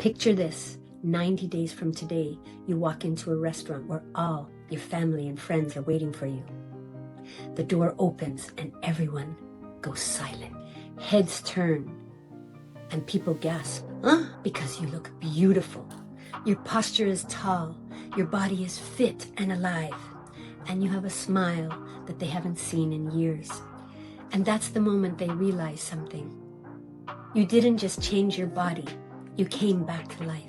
Picture this, 90 days from today, you walk into a restaurant where all your family and friends are waiting for you. The door opens and everyone goes silent. Heads turn and people gasp, huh? Because you look beautiful. Your posture is tall, your body is fit and alive, and you have a smile that they haven't seen in years. And that's the moment they realize something. You didn't just change your body, you came back to life.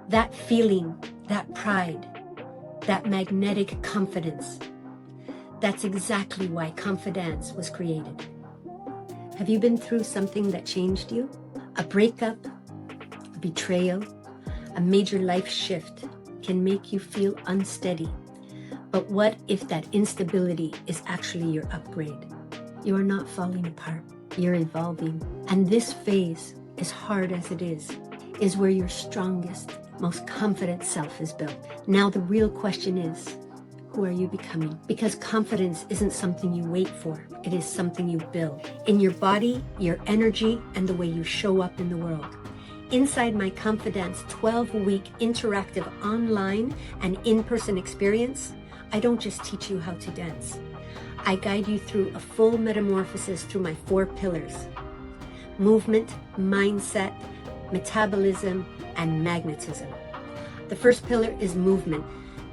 That feeling, that pride, that magnetic confidence, that's exactly why ConfiDANCE was created. Have you been through something that changed you? A breakup, a betrayal, a major life shift can make you feel unsteady. But what if that instability is actually your upgrade? You are not falling apart, you're evolving. And this phase, as hard as it is where your strongest, most confident self is built. Now the real question is, who are you becoming? Because confidence isn't something you wait for, it is something you build. In your body, your energy, and the way you show up in the world. Inside my ConfiDANCE 12-week interactive online and in-person experience, I don't just teach you how to dance. I guide you through a full metamorphosis through my 4 pillars: movement, mindset, metabolism, and magnetism. The first pillar is movement.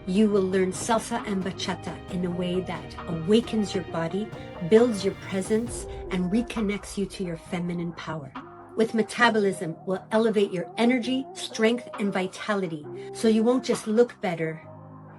You will learn salsa and bachata in a way that awakens your body, builds your presence, and reconnects you to your feminine power. With metabolism, we'll elevate your energy, strength, and vitality, so you won't just look better,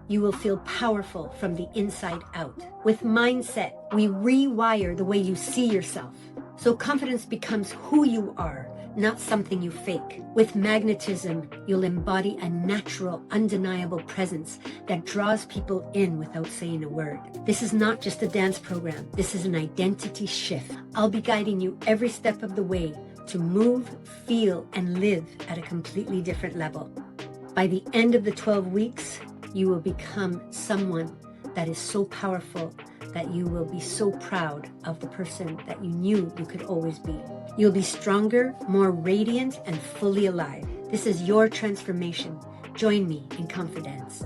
you will feel powerful from the inside out. With mindset, we rewire the way you see yourself, so confidence becomes who you are, not something you fake. With magnetism, you'll embody a natural, undeniable presence that draws people in without saying a word. This is not just a dance program, this is an identity shift. I'll be guiding you every step of the way to move, feel, and live at a completely different level. By the end of the 12 weeks, you will become someone that is so powerful that you will be so proud of the person that you knew you could always be. You'll be stronger, more radiant, and fully alive. This is your transformation. Join me in ConfiDANCE.